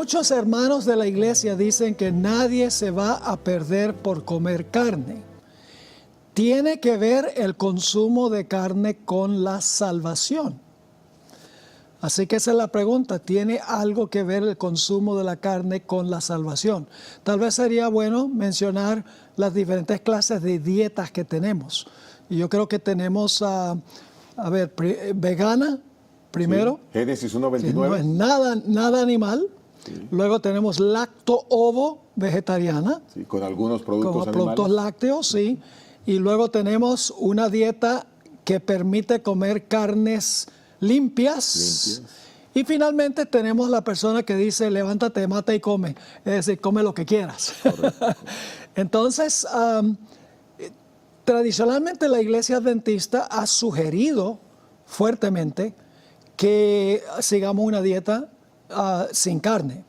muchos hermanos de la iglesia dicen que nadie se va a perder por comer carne. ¿Tiene que ver el consumo de carne con la salvación? Así que esa es la pregunta. ¿Tiene algo que ver el consumo de la carne con la salvación? Tal vez sería bueno mencionar las diferentes clases de dietas que tenemos. Y yo creo que tenemos, vegana, primero. Sí. Génesis 1:29. Que no es nada animal. Sí. Luego tenemos lacto-ovo vegetariana. Sí, con algunos productos animales. Productos lácteos, sí. Y luego tenemos una dieta que permite comer carnes limpias. Y finalmente tenemos la persona que dice, levántate, mata y come. Es decir, come lo que quieras. Entonces, tradicionalmente la iglesia adventista ha sugerido fuertemente que sigamos una dieta sin carne.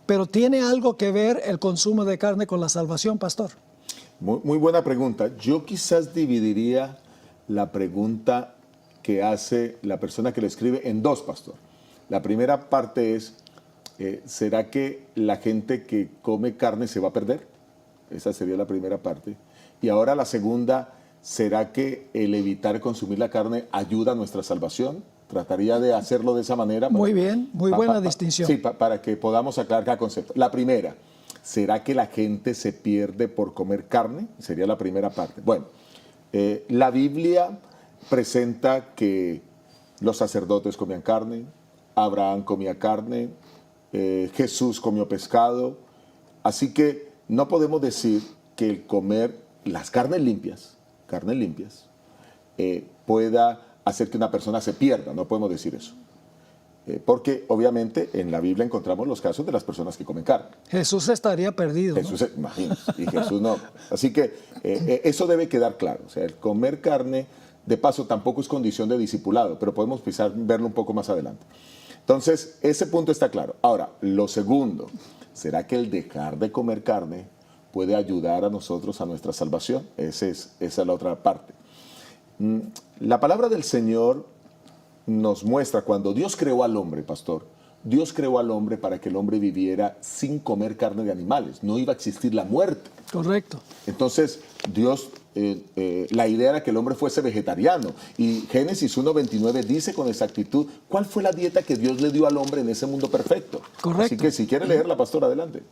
Pero ¿tiene algo que ver el consumo de carne con la salvación, pastor? Muy buena pregunta. Yo quizás dividiría la pregunta que hace la persona que le escribe en dos, pastor. La primera parte es, ¿será que la gente que come carne se va a perder? Esa sería la primera parte. Y ahora la segunda, ¿será que el evitar consumir la carne ayuda a nuestra salvación? Trataría de hacerlo de esa manera. Muy bien, muy buena distinción. Sí, para que podamos aclarar cada concepto. La primera, ¿será que la gente se pierde por comer carne? Sería la primera parte. Bueno, la Biblia presenta que los sacerdotes comían carne, Abraham comía carne, Jesús comió pescado. Así que no podemos decir que el comer las carnes limpias, pueda hacer que una persona se pierda. No podemos decir eso. Porque obviamente en la Biblia encontramos los casos de las personas que comen carne. Jesús estaría perdido, ¿no? Jesús, imagínate, y Jesús no. Así que eso debe quedar claro. O sea, el comer carne, de paso, tampoco es condición de discipulado, pero podemos verlo un poco más adelante. Entonces, ese punto está claro. Ahora, lo segundo, ¿será que el dejar de comer carne puede ayudar a nosotros a nuestra salvación? Esa es la otra parte. La palabra del Señor nos muestra cuando Dios creó al hombre, pastor. Dios creó al hombre para que el hombre viviera sin comer carne de animales. No iba a existir la muerte. Correcto. Entonces, Dios, la idea era que el hombre fuese vegetariano. Y Génesis 1:29 dice con exactitud cuál fue la dieta que Dios le dio al hombre en ese mundo perfecto. Correcto. Así que si quiere leerla, pastor, adelante.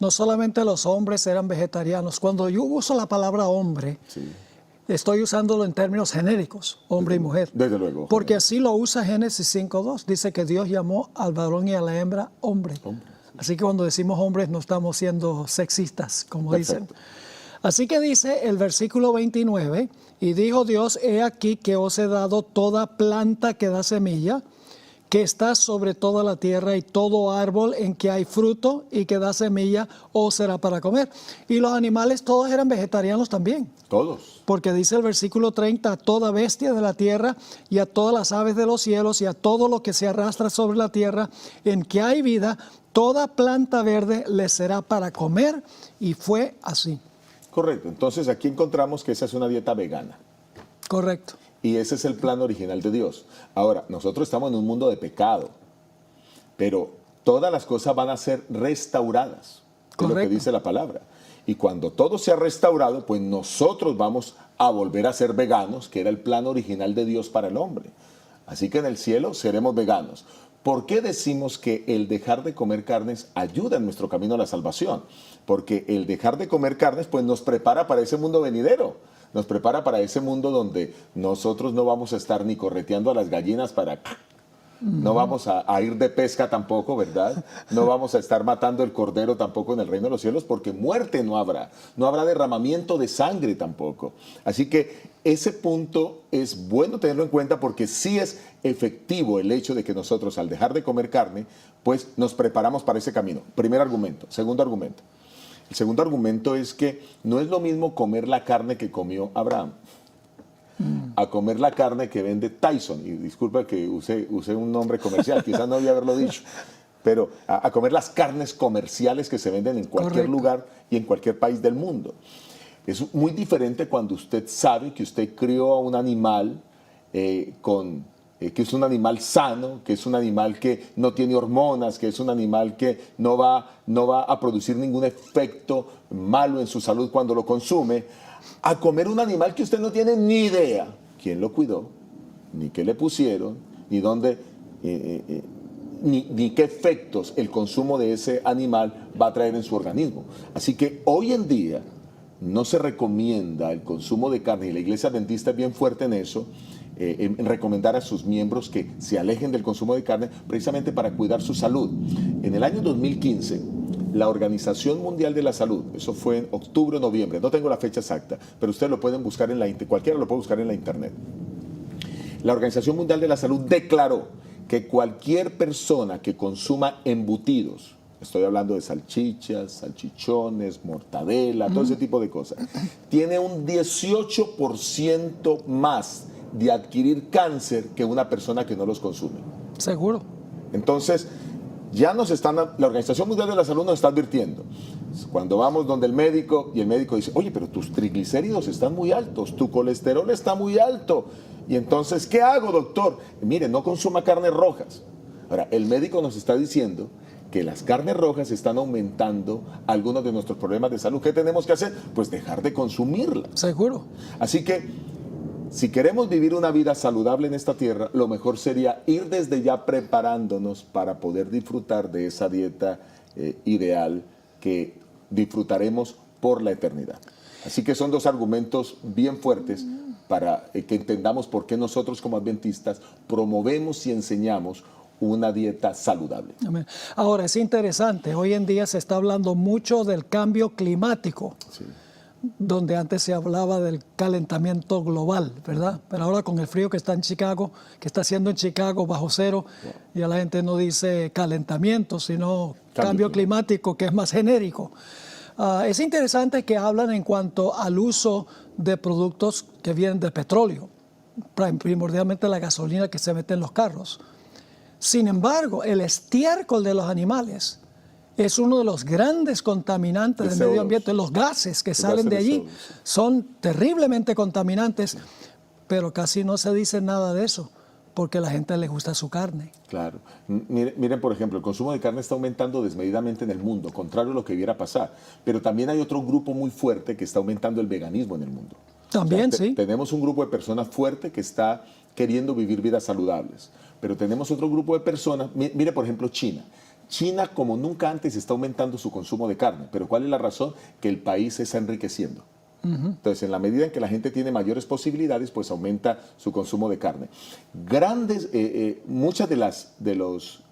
No solamente los hombres eran vegetarianos. Cuando yo uso la palabra hombre, Sí. estoy usándolo en términos genéricos, hombre y mujer. Desde luego. Porque así lo usa Génesis 5:2. Dice que Dios llamó al varón y a la hembra hombre. Así que cuando decimos hombres no estamos siendo sexistas, como Perfecto. dicen. Así que dice el versículo 29, y dijo Dios, he aquí que os he dado toda planta que da semilla, que está sobre toda la tierra, y todo árbol en que hay fruto y que da semilla os será para comer. Y los animales todos eran vegetarianos también. Todos. Porque dice el versículo 30, a toda bestia de la tierra y a todas las aves de los cielos y a todo lo que se arrastra sobre la tierra en que hay vida, toda planta verde les será para comer, y fue así. Correcto. Entonces aquí encontramos que esa es una dieta vegana. Correcto. Y ese es el plan original de Dios. Ahora, nosotros estamos en un mundo de pecado, pero todas las cosas van a ser restauradas. Es lo que Correcto. dice la palabra. Y cuando todo sea restaurado, pues nosotros vamos a volver a ser veganos, que era el plan original de Dios para el hombre. Así que en el cielo seremos veganos. ¿Por qué decimos que el dejar de comer carnes ayuda en nuestro camino a la salvación? Porque el dejar de comer carnes pues nos prepara para ese mundo venidero. Nos prepara para ese mundo donde nosotros no vamos a estar ni correteando a las gallinas para... No vamos a ir de pesca tampoco, ¿verdad? No vamos a estar matando el cordero tampoco en el reino de los cielos, porque muerte no habrá. No habrá derramamiento de sangre tampoco. Así que ese punto es bueno tenerlo en cuenta, porque sí es efectivo el hecho de que nosotros, al dejar de comer carne, pues nos preparamos para ese camino. Primer argumento. Segundo argumento. El segundo argumento es que no es lo mismo comer la carne que comió Abraham a comer la carne que vende Tyson. Y disculpa que usé un nombre comercial, quizás no debía haberlo dicho, pero a comer las carnes comerciales que se venden en cualquier Correcto. lugar y en cualquier país del mundo. Es muy diferente cuando usted sabe que usted crió a un animal con que es un animal sano, que es un animal que no tiene hormonas, que es un animal que no va a producir ningún efecto malo en su salud cuando lo consume, a comer un animal que usted no tiene ni idea quién lo cuidó, ni qué le pusieron, ni dónde, ni qué efectos el consumo de ese animal va a traer en su organismo. Así que hoy en día no se recomienda el consumo de carne, y la Iglesia Adventista es bien fuerte en eso, en recomendar a sus miembros que se alejen del consumo de carne precisamente para cuidar su salud. En el año 2015, la Organización Mundial de la Salud, eso fue en octubre o noviembre, no tengo la fecha exacta, pero ustedes lo pueden buscar en la internet, cualquiera lo puede buscar en la internet. La Organización Mundial de la Salud declaró que cualquier persona que consuma embutidos, estoy hablando de salchichas, salchichones, mortadela, todo ese tipo de cosas, tiene un 18% más de adquirir cáncer que una persona que no los consume. Seguro. Entonces, ya la Organización Mundial de la Salud nos está advirtiendo. Cuando vamos donde el médico y el médico dice, oye, pero tus triglicéridos están muy altos, tu colesterol está muy alto. Y entonces, ¿qué hago, doctor? Mire, no consuma carnes rojas. Ahora, el médico nos está diciendo que las carnes rojas están aumentando algunos de nuestros problemas de salud. ¿Qué tenemos que hacer? Pues dejar de consumirlas. Seguro. Así que, si queremos vivir una vida saludable en esta tierra, lo mejor sería ir desde ya preparándonos para poder disfrutar de esa dieta ideal que disfrutaremos por la eternidad. Así que son dos argumentos bien fuertes para que entendamos por qué nosotros como adventistas promovemos y enseñamos una dieta saludable. Amén. Ahora, es interesante, hoy en día se está hablando mucho del cambio climático. Sí. Donde antes se hablaba del calentamiento global, ¿verdad? Pero ahora con el frío que está en Chicago, que está haciendo en Chicago bajo cero, ya la gente no dice calentamiento, sino cambio climático, que es más genérico. Es interesante que hablan en cuanto al uso de productos que vienen del petróleo, primordialmente la gasolina que se mete en los carros. Sin embargo, el estiércol de los animales es uno de los grandes contaminantes del medio ambiente. Los gases que salen de allí son terriblemente contaminantes, pero casi no se dice nada de eso, porque a la gente le gusta su carne. Claro. Miren, por ejemplo, el consumo de carne está aumentando desmedidamente en el mundo, contrario a lo que debiera pasar. Pero también hay otro grupo muy fuerte que está aumentando el veganismo en el mundo. También, sí. Tenemos un grupo de personas fuerte que está queriendo vivir vidas saludables. Pero tenemos otro grupo de personas, mire, por ejemplo, China. China, como nunca antes, está aumentando su consumo de carne. ¿Pero cuál es la razón? Que el país se está enriqueciendo. Entonces, en la medida en que la gente tiene mayores posibilidades, pues aumenta su consumo de carne. Muchas de los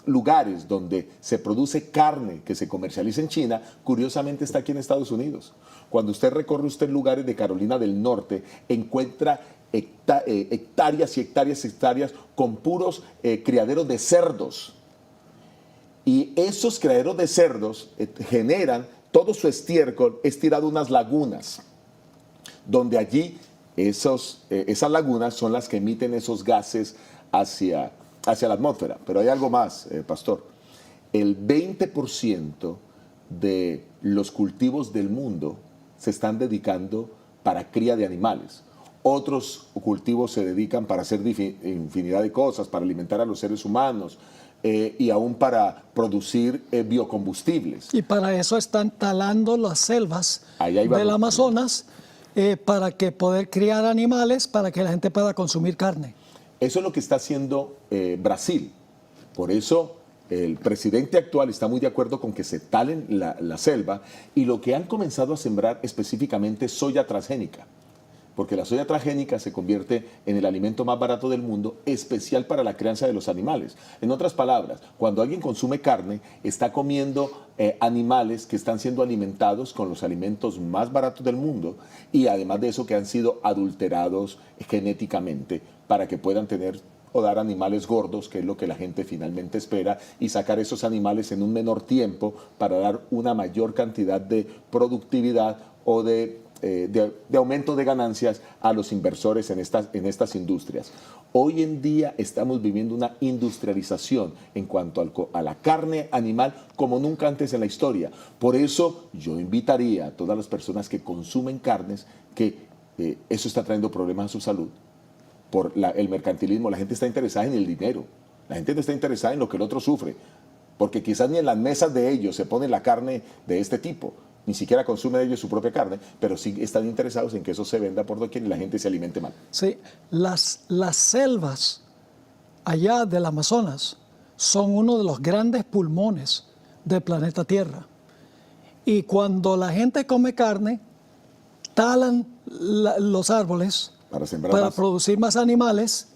lugares donde se produce carne que se comercializa en China, curiosamente está aquí en Estados Unidos. Cuando usted recorre lugares de Carolina del Norte, encuentra hectáreas y hectáreas y hectáreas con puros criaderos de cerdos. Y esos criaderos de cerdos generan, todo su estiércol es tirado a unas lagunas, donde allí esas lagunas son las que emiten esos gases hacia la atmósfera. Pero hay algo más, pastor. El 20% de los cultivos del mundo se están dedicando para cría de animales. Otros cultivos se dedican para hacer infinidad de cosas, para alimentar a los seres humanos, y aún para producir biocombustibles. Y para eso están talando las selvas del Amazonas para que poder criar animales para que la gente pueda consumir carne. Eso es lo que está haciendo Brasil. Por eso el presidente actual está muy de acuerdo con que se talen la selva, y lo que han comenzado a sembrar específicamente es soya transgénica. Porque la soya transgénica se convierte en el alimento más barato del mundo, especial para la crianza de los animales. En otras palabras, cuando alguien consume carne, está comiendo animales que están siendo alimentados con los alimentos más baratos del mundo, y además de eso que han sido adulterados genéticamente para que puedan tener o dar animales gordos, que es lo que la gente finalmente espera, y sacar esos animales en un menor tiempo para dar una mayor cantidad de productividad o de aumento de ganancias a los inversores en estas industrias. Hoy en día estamos viviendo una industrialización en cuanto a la carne animal como nunca antes en la historia. Por eso yo invitaría a todas las personas que consumen carnes que eso está trayendo problemas a su salud. por el mercantilismo. La gente está interesada en el dinero. La gente no está interesada en lo que el otro sufre. Porque quizás ni en las mesas de ellos se pone la carne de este tipo. Ni siquiera consumen ellos su propia carne, pero sí están interesados en que eso se venda por doquier y la gente se alimente mal. Sí, las selvas allá del Amazonas son uno de los grandes pulmones del planeta Tierra. Y cuando la gente come carne, talan los árboles Para sembrar para más. producir más animales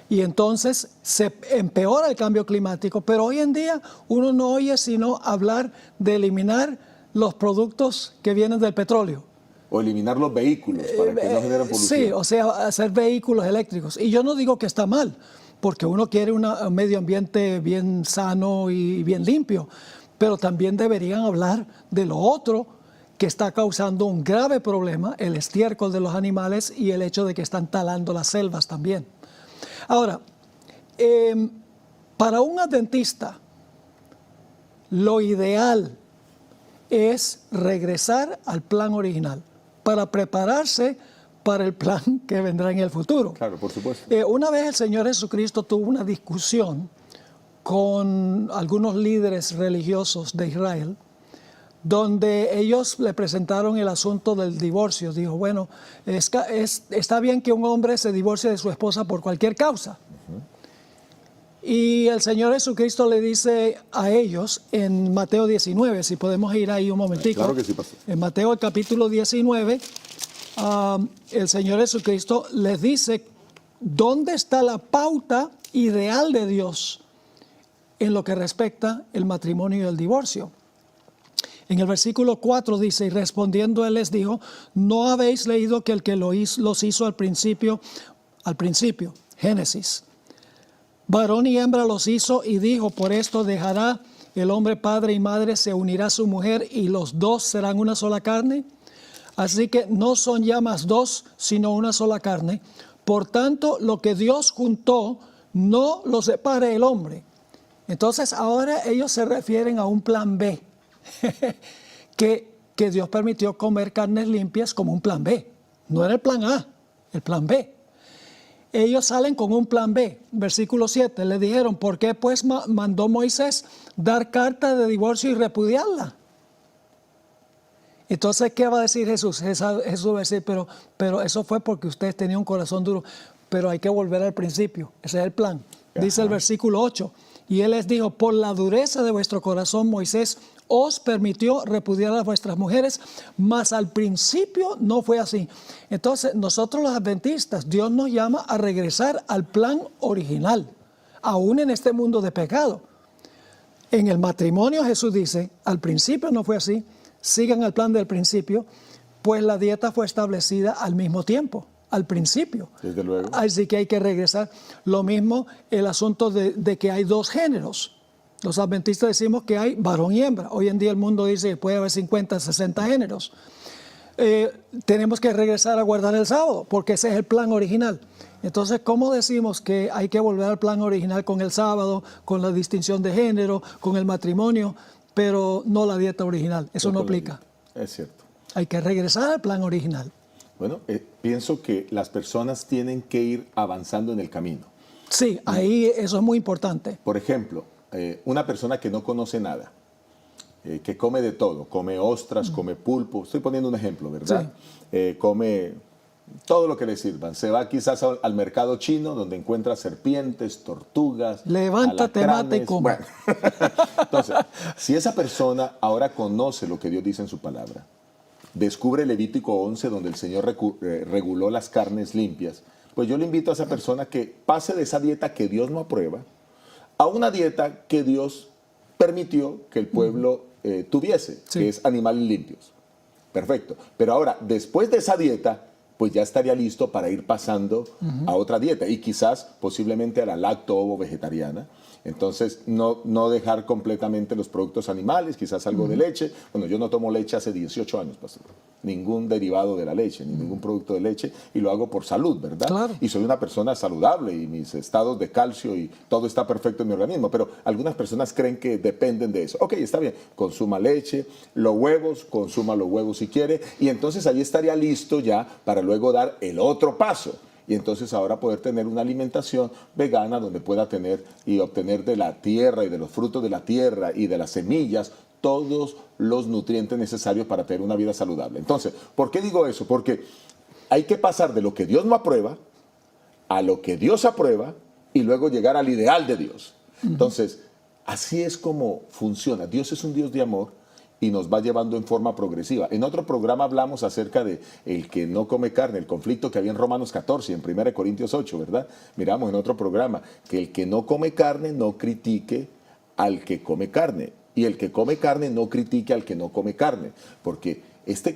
y entonces se empeora el cambio climático. Pero hoy en día uno no oye sino hablar de eliminar los productos que vienen del petróleo. O eliminar los vehículos para que no generen polución. Sí, o sea, hacer vehículos eléctricos. Y yo no digo que está mal, porque uno quiere un medio ambiente bien sano y bien limpio, pero también deberían hablar de lo otro que está causando un grave problema, el estiércol de los animales y el hecho de que están talando las selvas también. Ahora, para un adventista, lo ideal es regresar al plan original para prepararse para el plan que vendrá en el futuro. Claro, por supuesto. Una vez el Señor Jesucristo tuvo una discusión con algunos líderes religiosos de Israel, donde ellos le presentaron el asunto del divorcio. Dijo, bueno, está bien que un hombre se divorcie de su esposa por cualquier causa. Y el Señor Jesucristo le dice a ellos en Mateo 19, si podemos ir ahí un momentico. Claro que sí, pastor. En Mateo el capítulo 19, el Señor Jesucristo les dice dónde está la pauta ideal de Dios en lo que respecta el matrimonio y el divorcio. En el versículo 4 dice, y respondiendo él les dijo, ¿no habéis leído que el que los hizo al principio, Génesis? Varón y hembra los hizo y dijo, por esto dejará el hombre padre y madre, se unirá a su mujer y los dos serán una sola carne. Así que no son ya más dos, sino una sola carne. Por tanto, lo que Dios juntó, no lo separe el hombre. Entonces ahora ellos se refieren a un plan B, que Dios permitió comer carnes limpias como un plan B. No era el plan A, el plan B. Ellos salen con un plan B. Versículo 7, le dijeron, ¿por qué pues mandó Moisés dar carta de divorcio y repudiarla? Entonces, ¿qué va a decir Jesús? Jesús va a decir, pero eso fue porque ustedes tenían un corazón duro, pero hay que volver al principio. Ese es el plan. Dice el versículo 8, y él les dijo, por la dureza de vuestro corazón Moisés os permitió repudiar a vuestras mujeres, mas al principio no fue así. Entonces, nosotros los adventistas, Dios nos llama a regresar al plan original, aún en este mundo de pecado. En el matrimonio Jesús dice, al principio no fue así, sigan el plan del principio, pues la dieta fue establecida al mismo tiempo, al principio. Desde luego. Así que hay que regresar. Lo mismo el asunto de que hay dos géneros. Los adventistas decimos que hay varón y hembra. Hoy en día el mundo dice que puede haber 50, 60 géneros. Tenemos que regresar a guardar el sábado, porque ese es el plan original. Entonces, ¿cómo decimos que hay que volver al plan original con el sábado, con la distinción de género, con el matrimonio, pero no la dieta original? Eso no aplica. Es cierto. Hay que regresar al plan original. Bueno, pienso que las personas tienen que ir avanzando en el camino. Sí, ahí eso es muy importante. Por ejemplo, una persona que no conoce nada, que come de todo, come ostras, come pulpo, estoy poniendo un ejemplo, ¿verdad? Sí. Come todo lo que le sirvan. Se va quizás al mercado chino donde encuentra serpientes, tortugas, levántate, mate y come. Bueno. Entonces, si esa persona ahora conoce lo que Dios dice en su palabra, descubre Levítico 11 donde el Señor reguló las carnes limpias, pues yo le invito a esa persona que pase de esa dieta que Dios no aprueba a una dieta que Dios permitió que el pueblo tuviese, sí, que es animales limpios. Perfecto. Pero ahora, después de esa dieta, pues ya estaría listo para ir pasando a otra dieta y quizás posiblemente a la lacto-ovo vegetariana. Entonces, no dejar completamente los productos animales, quizás algo de leche. Bueno, yo no tomo leche hace 18 años, pastor. Ningún derivado de la leche, ni ningún producto de leche, y lo hago por salud, ¿verdad? Claro. Y soy una persona saludable y mis estados de calcio y todo está perfecto en mi organismo, pero algunas personas creen que dependen de eso. Ok, está bien, consuma leche, los huevos, consuma los huevos si quiere, y entonces ahí estaría listo ya para luego dar el otro paso. y entonces ahora poder tener una alimentación vegana donde pueda tener y obtener de la tierra y de los frutos de la tierra y de las semillas todos los nutrientes necesarios para tener una vida saludable. Entonces, ¿por qué digo eso? Porque hay que pasar de lo que Dios no aprueba a lo que Dios aprueba y luego llegar al ideal de Dios. Entonces, así es como funciona. Dios es un Dios de amor y nos va llevando en forma progresiva. En otro programa hablamos acerca de el que no come carne, el conflicto que había en Romanos 14, en 1 Corintios 8, ¿verdad? Miramos en otro programa que el que no come carne no critique al que come carne y el que come carne no critique al que no come carne, porque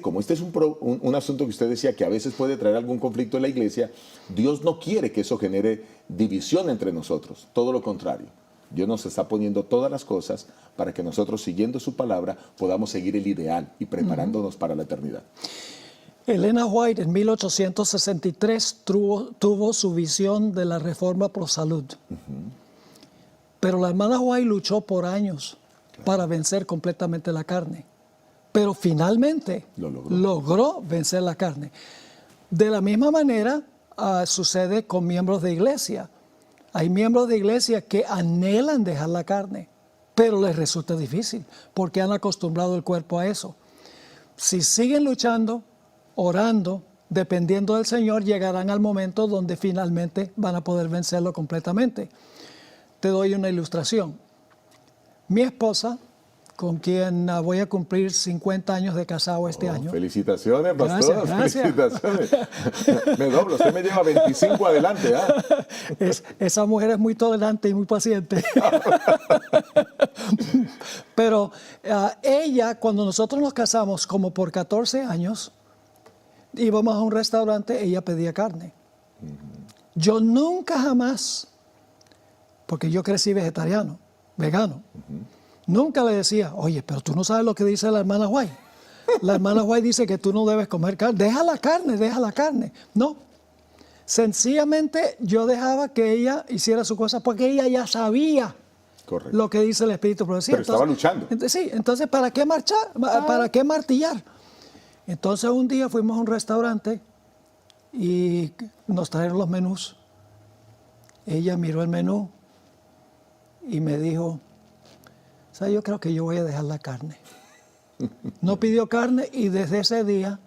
como este es un asunto que usted decía que a veces puede traer algún conflicto en la iglesia, Dios no quiere que eso genere división entre nosotros, todo lo contrario. Dios nos está poniendo todas las cosas para que nosotros, siguiendo su palabra, podamos seguir el ideal y preparándonos para la eternidad. Elena White en 1863 tuvo su visión de la reforma pro salud. Pero la hermana White luchó por años para vencer completamente la carne. Pero finalmente logró vencer la carne. De la misma manera sucede con miembros de iglesia. Hay miembros de iglesia que anhelan dejar la carne, pero les resulta difícil porque han acostumbrado el cuerpo a eso. Si siguen luchando, orando, dependiendo del Señor, llegarán al momento donde finalmente van a poder vencerlo completamente. Te doy una ilustración. Mi esposa, con quien voy a cumplir 50 años de casado este año. Felicitaciones, pastor. Gracias. Felicitaciones. Me doblo, usted me lleva 25 adelante. Esa mujer es muy tolerante y muy paciente. Pero ella, cuando nosotros nos casamos, como por 14 años, íbamos a un restaurante, ella pedía carne. Yo nunca jamás, porque yo crecí vegetariano, vegano, nunca le decía, oye, pero tú no sabes lo que dice la hermana White. La hermana White dice que tú no debes comer carne. Deja la carne, deja la carne. No. Sencillamente yo dejaba que ella hiciera su cosa porque ella ya sabía lo que dice el Espíritu Profecía. Pero estaba luchando. Sí, entonces ¿para qué marchar? ¿Para qué martillar? Entonces un día fuimos a un restaurante y nos trajeron los menús. Ella miró el menú y me dijo, ¿sabes? Yo creo que yo voy a dejar la carne. No pidió carne y desde ese día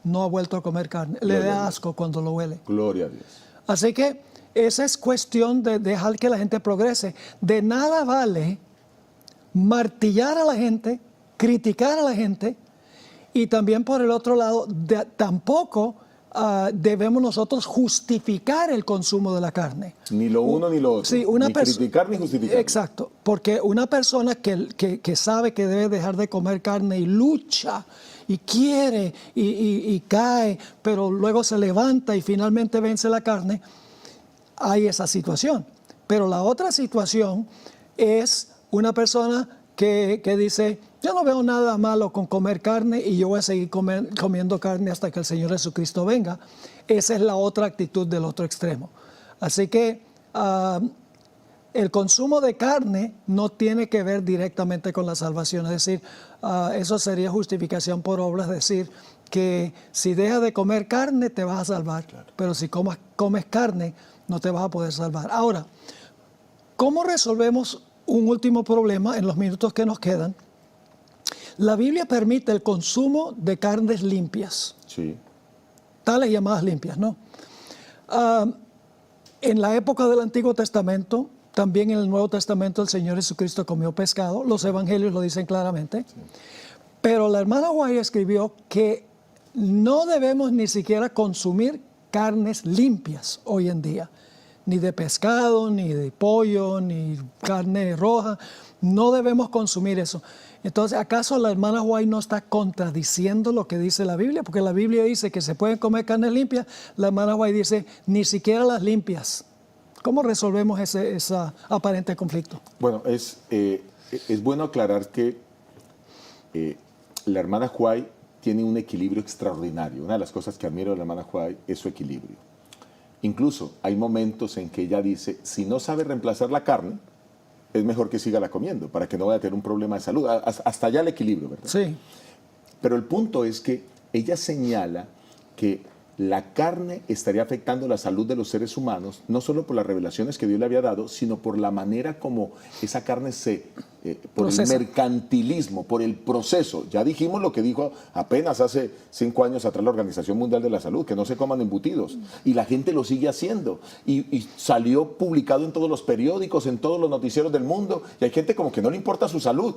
no ha vuelto a comer carne. Le da asco cuando lo huele. Gloria a Dios. Así que esa es cuestión de dejar que la gente progrese. De nada vale martillar a la gente, criticar a la gente, y también por el otro lado, tampoco debemos nosotros justificar el consumo de la carne. Ni lo uno ni lo otro. Sí, ni criticar ni justificar. Exacto, porque una persona que sabe que debe dejar de comer carne y lucha y quiere y cae, pero luego se levanta y finalmente vence la carne, hay esa situación. Pero la otra situación es una persona que dice, yo no veo nada malo con comer carne y yo voy a seguir comiendo carne hasta que el Señor Jesucristo venga. Esa es la otra actitud del otro extremo. Así que el consumo de carne no tiene que ver directamente con la salvación. Es decir, eso sería justificación por obras, es decir, que si dejas de comer carne te vas a salvar, claro. Pero si comes carne no te vas a poder salvar. Ahora, ¿cómo resolvemos un último problema en los minutos que nos quedan? La Biblia permite el consumo de carnes limpias. Sí. Tales llamadas limpias, ¿no? En la época del Antiguo Testamento, también en el Nuevo Testamento, el Señor Jesucristo comió pescado. Los evangelios lo dicen claramente. Sí. Pero la hermana White escribió que no debemos ni siquiera consumir carnes limpias hoy en día. Ni de pescado, ni de pollo, ni carne roja. No debemos consumir eso. Entonces, ¿acaso la hermana White no está contradiciendo lo que dice la Biblia? Porque la Biblia dice que se pueden comer carnes limpias. La hermana White dice, ni siquiera las limpias. ¿Cómo resolvemos ese aparente conflicto? Bueno, es bueno aclarar que la hermana White tiene un equilibrio extraordinario. Una de las cosas que admiro de la hermana White es su equilibrio. Incluso hay momentos en que ella dice, si no sabe reemplazar la carne, es mejor que siga la comiendo para que no vaya a tener un problema de salud. Hasta allá el equilibrio, ¿verdad? Sí. Pero el punto es que ella señala que la carne estaría afectando la salud de los seres humanos, no solo por las revelaciones que Dios le había dado, sino por la manera como esa carne por Procesa. el mercantilismo, por el proceso. Ya dijimos lo que dijo apenas hace 5 años atrás la Organización Mundial de la Salud, que no se coman embutidos. Y la gente lo sigue haciendo. Y salió publicado en todos los periódicos, en todos los noticieros del mundo. Y hay gente como que no le importa su salud.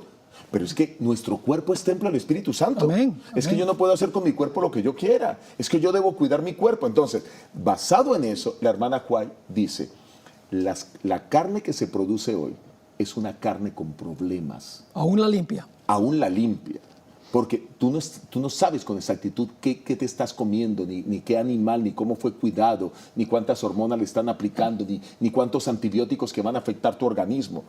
Pero es que nuestro cuerpo es templo del Espíritu Santo. Amén, Es que amén. yo no puedo hacer con mi cuerpo lo que yo quiera. Es que yo debo cuidar mi cuerpo. Entonces, basado en eso, la hermana White dice, la carne que se produce hoy es una carne con problemas. Aún la limpia. Aún la limpia. Porque tú no sabes con exactitud qué te estás comiendo, ni qué animal, ni cómo fue cuidado, ni cuántas hormonas le están aplicando, ni cuántos antibióticos que van a afectar tu organismo.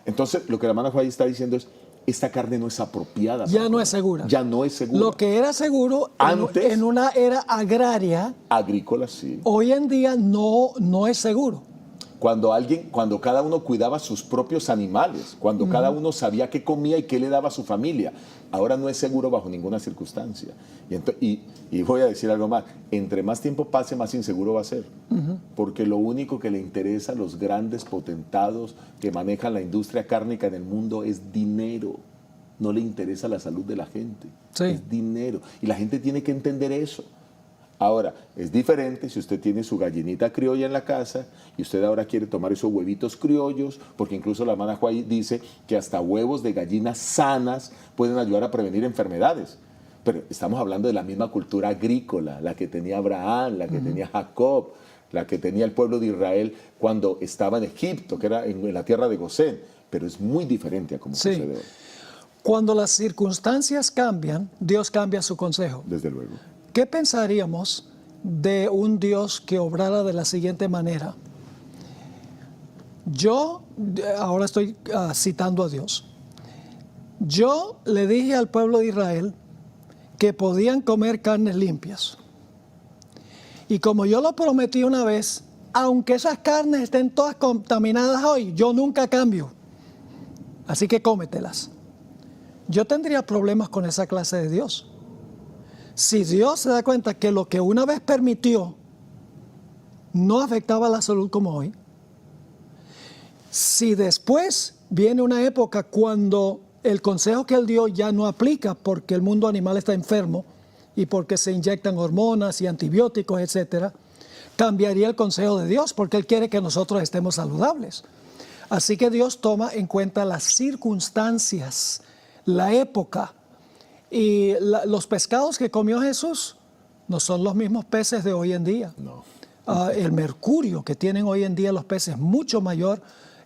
Entonces, lo que la hermana White está diciendo es, esta carne no es apropiada. Ya no es segura. Ya no es segura. Lo que era seguro Antes- en una era agraria, Agrícola, sí. hoy en día no es seguro. Cuando cada uno cuidaba sus propios animales, cuando cada uno sabía qué comía y qué le daba a su familia, ahora no es seguro bajo ninguna circunstancia. Y voy a decir algo más, entre más tiempo pase, más inseguro va a ser. Porque lo único que le interesa a los grandes potentados que manejan la industria cárnica en el mundo es dinero. No le interesa la salud de la gente, Sí. es dinero. Y la gente tiene que entender eso. Ahora, es diferente si usted tiene su gallinita criolla en la casa y usted ahora quiere tomar esos huevitos criollos, porque incluso la hermana Juárez dice que hasta huevos de gallinas sanas pueden ayudar a prevenir enfermedades. Pero estamos hablando de la misma cultura agrícola, la que tenía Abraham, la que tenía Jacob, la que tenía el pueblo de Israel cuando estaba en Egipto, que era en la tierra de Gosén. Pero es muy diferente a como Sí. sucede hoy, Cuando las circunstancias cambian, Dios cambia su consejo. desde luego. ¿Qué pensaríamos de un Dios que obrara de la siguiente manera? Ahora estoy citando a Dios. Yo le dije al pueblo de Israel que podían comer carnes limpias. Y como yo lo prometí una vez, aunque esas carnes estén todas contaminadas hoy, yo nunca cambio. Así que cómetelas. Yo tendría problemas con esa clase de Dios. Si Dios se da cuenta que lo que una vez permitió no afectaba la salud como hoy, si después viene una época cuando el consejo que Él dio ya no aplica porque el mundo animal está enfermo y porque se inyectan hormonas y antibióticos, etcétera, cambiaría el consejo de Dios porque Él quiere que nosotros estemos saludables. Así que Dios toma en cuenta las circunstancias, la época. Y los pescados que comió Jesús no son los mismos peces de hoy en día. No. El mercurio que tienen hoy en día los peces es mucho mayor,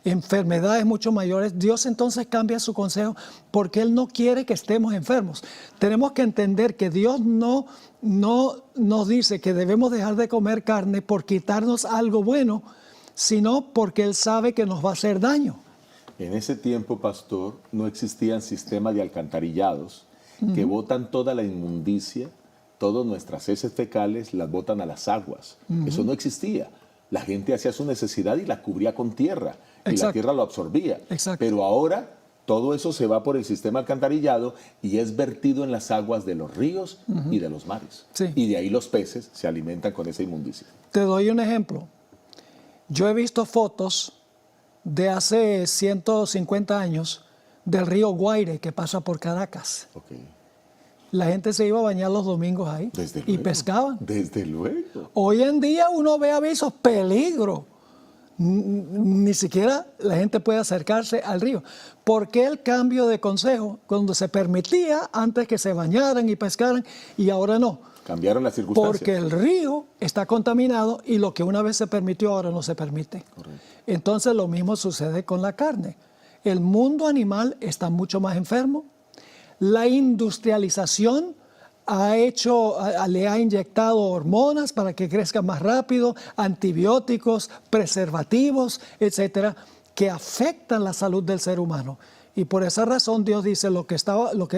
enfermedades mucho mayores. Dios entonces cambia su consejo porque Él no quiere que estemos enfermos. Tenemos que entender que Dios no nos dice que debemos dejar de comer carne por quitarnos algo bueno, sino porque Él sabe que nos va a hacer daño. En ese tiempo, pastor, no existían sistemas de alcantarillados que botan toda la inmundicia, todas nuestras heces fecales las botan a las aguas. Eso no existía. La gente hacía su necesidad y la cubría con tierra y Exacto. la tierra lo absorbía. Exacto. Pero ahora todo eso se va por el sistema alcantarillado y es vertido en las aguas de los ríos y de los mares. Sí. Y de ahí los peces se alimentan con esa inmundicia. Te doy un ejemplo. Yo he visto fotos de hace 150 años del río Guaire que pasa por Caracas. Okay. La gente se iba a bañar los domingos ahí Desde y luego. pescaban. Desde luego. Hoy en día uno ve avisos, peligro. Ni siquiera la gente puede acercarse al río. ¿Por qué el cambio de consejo cuando se permitía antes que se bañaran y pescaran y ahora no? Cambiaron las circunstancias. Porque el río está contaminado y lo que una vez se permitió ahora no se permite. Correcto. Entonces lo mismo sucede con la carne. El mundo animal está mucho más enfermo. La industrialización le ha inyectado hormonas para que crezca más rápido, antibióticos, preservativos, etcétera, que afectan la salud del ser humano. Y por esa razón Dios dice lo que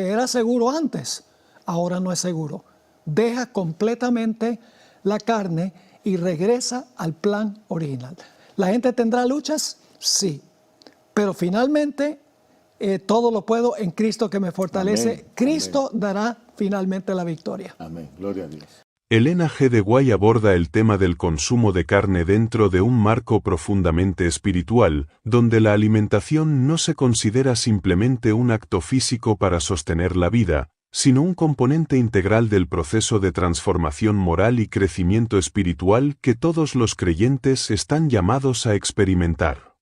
era seguro antes, ahora no es seguro. Deja completamente la carne y regresa al plan original. ¿La gente tendrá luchas? Sí. Pero finalmente todo lo puedo en Cristo que me fortalece. Amén. Cristo dará finalmente la victoria. Amén. Gloria a Dios. Elena G. de White aborda el tema del consumo de carne dentro de un marco profundamente espiritual, donde la alimentación no se considera simplemente un acto físico para sostener la vida, sino un componente integral del proceso de transformación moral y crecimiento espiritual que todos los creyentes están llamados a experimentar.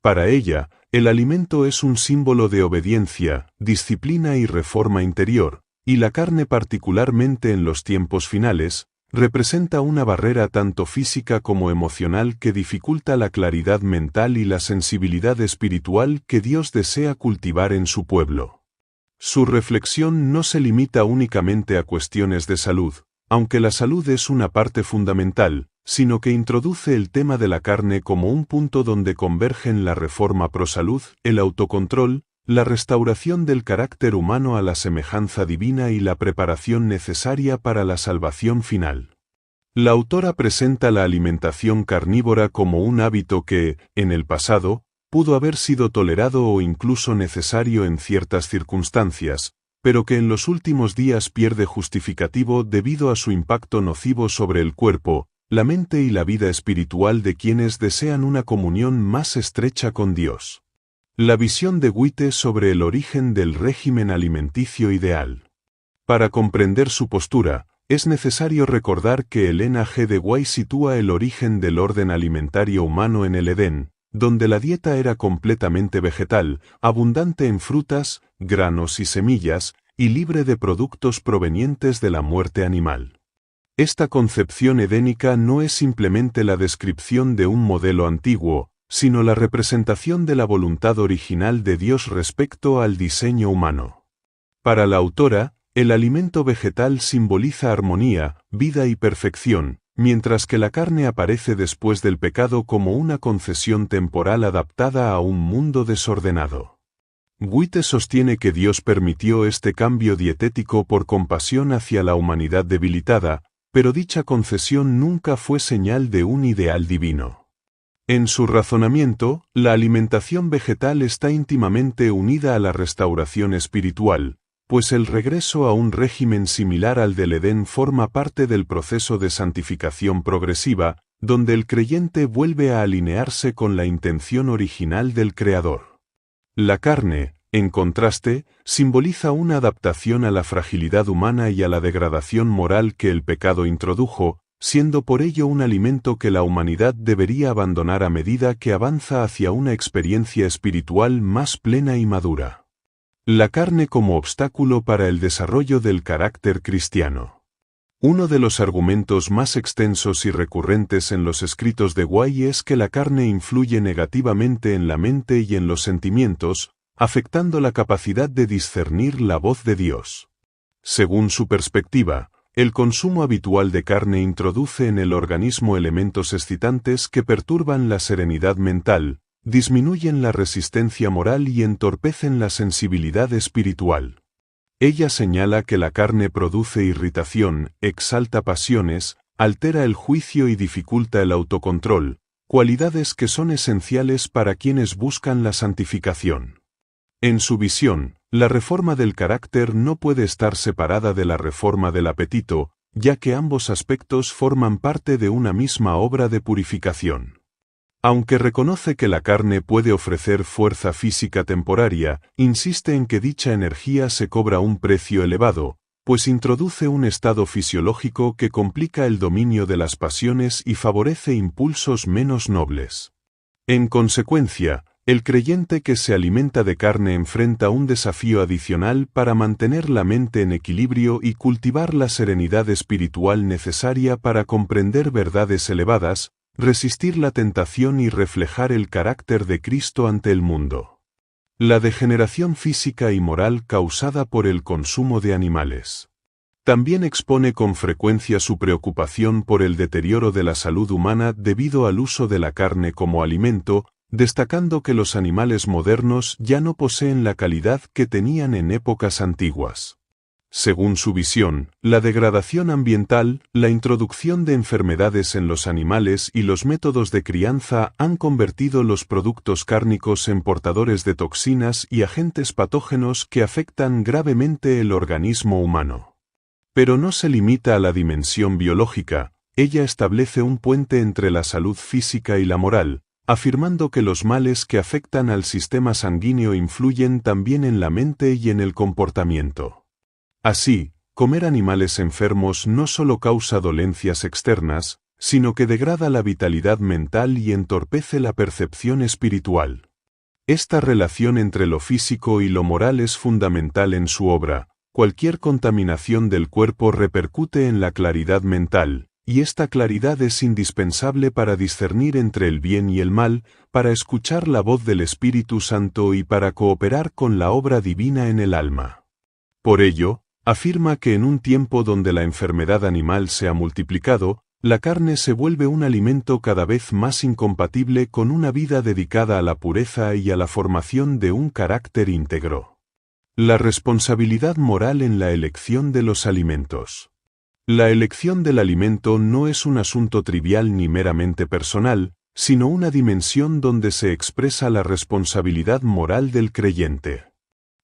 Para ella, el alimento es un símbolo de obediencia, disciplina y reforma interior, y la carne, particularmente en los tiempos finales, representa una barrera tanto física como emocional que dificulta la claridad mental y la sensibilidad espiritual que Dios desea cultivar en su pueblo. Su reflexión no se limita únicamente a cuestiones de salud, aunque la salud es una parte fundamental, sino que introduce el tema de la carne como un punto donde convergen la reforma pro-salud, el autocontrol, la restauración del carácter humano a la semejanza divina y la preparación necesaria para la salvación final. La autora presenta la alimentación carnívora como un hábito que, en el pasado, pudo haber sido tolerado o incluso necesario en ciertas circunstancias, pero que en los últimos días pierde justificativo debido a su impacto nocivo sobre el cuerpo, la mente y la vida espiritual de quienes desean una comunión más estrecha con Dios. La visión de White sobre el origen del régimen alimenticio ideal. Para comprender su postura, es necesario recordar que Elena G. de White sitúa el origen del orden alimentario humano en el Edén, donde la dieta era completamente vegetal, abundante en frutas, granos y semillas, y libre de productos provenientes de la muerte animal. Esta concepción edénica no es simplemente la descripción de un modelo antiguo, sino la representación de la voluntad original de Dios respecto al diseño humano. Para la autora, el alimento vegetal simboliza armonía, vida y perfección, mientras que la carne aparece después del pecado como una concesión temporal adaptada a un mundo desordenado. White sostiene que Dios permitió este cambio dietético por compasión hacia la humanidad debilitada, pero dicha concesión nunca fue señal de un ideal divino. En su razonamiento, la alimentación vegetal está íntimamente unida a la restauración espiritual, pues el regreso a un régimen similar al del Edén forma parte del proceso de santificación progresiva, donde el creyente vuelve a alinearse con la intención original del Creador. La carne, en contraste, simboliza una adaptación a la fragilidad humana y a la degradación moral que el pecado introdujo, siendo por ello un alimento que la humanidad debería abandonar a medida que avanza hacia una experiencia espiritual más plena y madura. La carne como obstáculo para el desarrollo del carácter cristiano. Uno de los argumentos más extensos y recurrentes en los escritos de White es que la carne influye negativamente en la mente y en los sentimientos, afectando la capacidad de discernir la voz de Dios. Según su perspectiva, el consumo habitual de carne introduce en el organismo elementos excitantes que perturban la serenidad mental, disminuyen la resistencia moral y entorpecen la sensibilidad espiritual. Ella señala que la carne produce irritación, exalta pasiones, altera el juicio y dificulta el autocontrol, cualidades que son esenciales para quienes buscan la santificación. En su visión, la reforma del carácter no puede estar separada de la reforma del apetito, ya que ambos aspectos forman parte de una misma obra de purificación. Aunque reconoce que la carne puede ofrecer fuerza física temporaria, insiste en que dicha energía se cobra un precio elevado, pues introduce un estado fisiológico que complica el dominio de las pasiones y favorece impulsos menos nobles. En consecuencia, el creyente que se alimenta de carne enfrenta un desafío adicional para mantener la mente en equilibrio y cultivar la serenidad espiritual necesaria para comprender verdades elevadas, resistir la tentación y reflejar el carácter de Cristo ante el mundo. La degeneración física y moral causada por el consumo de animales. También expone con frecuencia su preocupación por el deterioro de la salud humana debido al uso de la carne como alimento, destacando que los animales modernos ya no poseen la calidad que tenían en épocas antiguas. Según su visión, la degradación ambiental, la introducción de enfermedades en los animales y los métodos de crianza han convertido los productos cárnicos en portadores de toxinas y agentes patógenos que afectan gravemente el organismo humano. Pero no se limita a la dimensión biológica, ella establece un puente entre la salud física y la moral, afirmando que los males que afectan al sistema sanguíneo influyen también en la mente y en el comportamiento. Así, comer animales enfermos no solo causa dolencias externas, sino que degrada la vitalidad mental y entorpece la percepción espiritual. Esta relación entre lo físico y lo moral es fundamental en su obra. Cualquier contaminación del cuerpo repercute en la claridad mental, y esta claridad es indispensable para discernir entre el bien y el mal, para escuchar la voz del Espíritu Santo y para cooperar con la obra divina en el alma. Por ello, afirma que en un tiempo donde la enfermedad animal se ha multiplicado, la carne se vuelve un alimento cada vez más incompatible con una vida dedicada a la pureza y a la formación de un carácter íntegro. La responsabilidad moral en la elección de los alimentos. La elección del alimento no es un asunto trivial ni meramente personal, sino una dimensión donde se expresa la responsabilidad moral del creyente.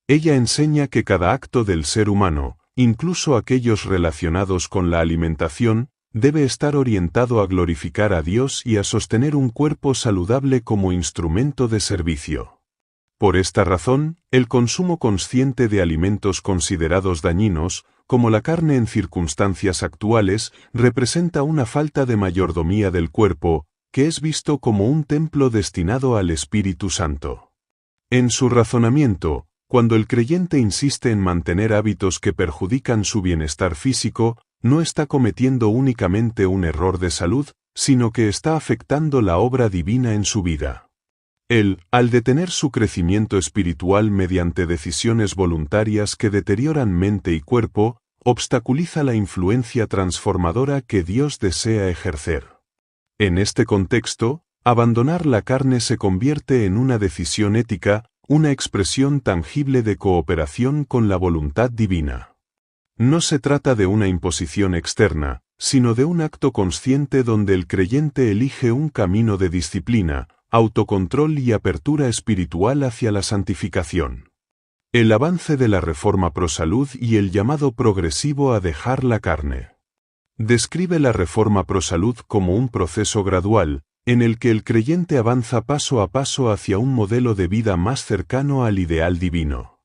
Ella enseña que cada acto del ser humano, incluso aquellos relacionados con la alimentación, debe estar orientado a glorificar a Dios y a sostener un cuerpo saludable como instrumento de servicio. Por esta razón, el consumo consciente de alimentos considerados dañinos, como la carne en circunstancias actuales, representa una falta de mayordomía del cuerpo, que es visto como un templo destinado al Espíritu Santo. En su razonamiento, cuando el creyente insiste en mantener hábitos que perjudican su bienestar físico, no está cometiendo únicamente un error de salud, sino que está afectando la obra divina en su vida. Él, al detener su crecimiento espiritual mediante decisiones voluntarias que deterioran mente y cuerpo, obstaculiza la influencia transformadora que Dios desea ejercer. En este contexto, abandonar la carne se convierte en una decisión ética, una expresión tangible de cooperación con la voluntad divina. No se trata de una imposición externa, sino de un acto consciente donde el creyente elige un camino de disciplina, autocontrol y apertura espiritual hacia la santificación. El avance de la reforma prosalud y el llamado progresivo a dejar la carne. Describe la reforma prosalud como un proceso gradual, en el que el creyente avanza paso a paso hacia un modelo de vida más cercano al ideal divino.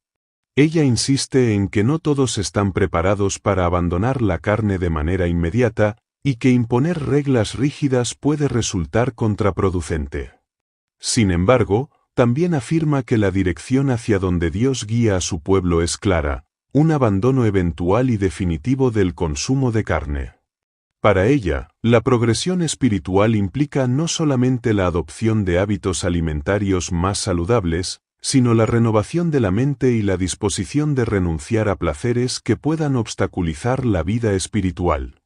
Ella insiste en que no todos están preparados para abandonar la carne de manera inmediata, y que imponer reglas rígidas puede resultar contraproducente. Sin embargo, también afirma que la dirección hacia donde Dios guía a su pueblo es clara, un abandono eventual y definitivo del consumo de carne. Para ella, la progresión espiritual implica no solamente la adopción de hábitos alimentarios más saludables, sino la renovación de la mente y la disposición de renunciar a placeres que puedan obstaculizar la vida espiritual.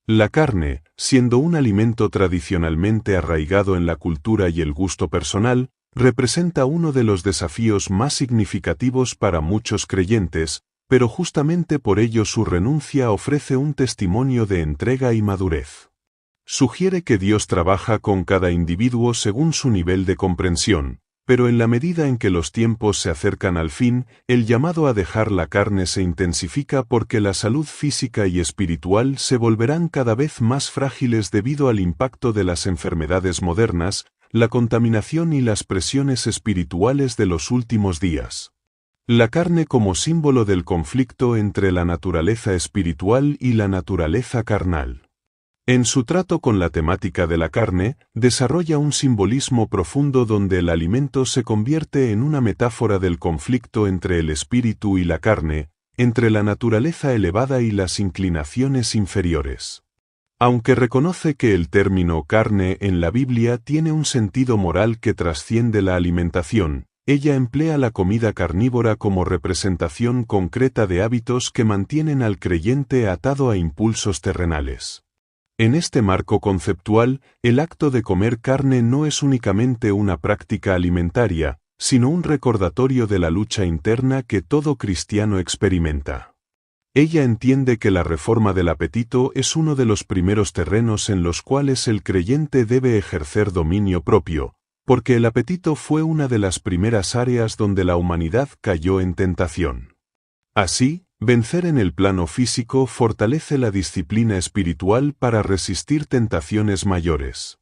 La carne, siendo un alimento tradicionalmente arraigado en la cultura y el gusto personal, representa uno de los desafíos más significativos para muchos creyentes, pero justamente por ello su renuncia ofrece un testimonio de entrega y madurez. Sugiere que Dios trabaja con cada individuo según su nivel de comprensión, pero en la medida en que los tiempos se acercan al fin, el llamado a dejar la carne se intensifica porque la salud física y espiritual se volverán cada vez más frágiles debido al impacto de las enfermedades modernas, la contaminación y las presiones espirituales de los últimos días. La carne como símbolo del conflicto entre la naturaleza espiritual y la naturaleza carnal. En su trato con la temática de la carne, desarrolla un simbolismo profundo donde el alimento se convierte en una metáfora del conflicto entre el espíritu y la carne, entre la naturaleza elevada y las inclinaciones inferiores. Aunque reconoce que el término carne en la Biblia tiene un sentido moral que trasciende la alimentación, ella emplea la comida carnívora como representación concreta de hábitos que mantienen al creyente atado a impulsos terrenales. En este marco conceptual, el acto de comer carne no es únicamente una práctica alimentaria, sino un recordatorio de la lucha interna que todo cristiano experimenta. Ella entiende que la reforma del apetito es uno de los primeros terrenos en los cuales el creyente debe ejercer dominio propio, porque el apetito fue una de las primeras áreas donde la humanidad cayó en tentación. Así, vencer en el plano físico fortalece la disciplina espiritual para resistir tentaciones mayores.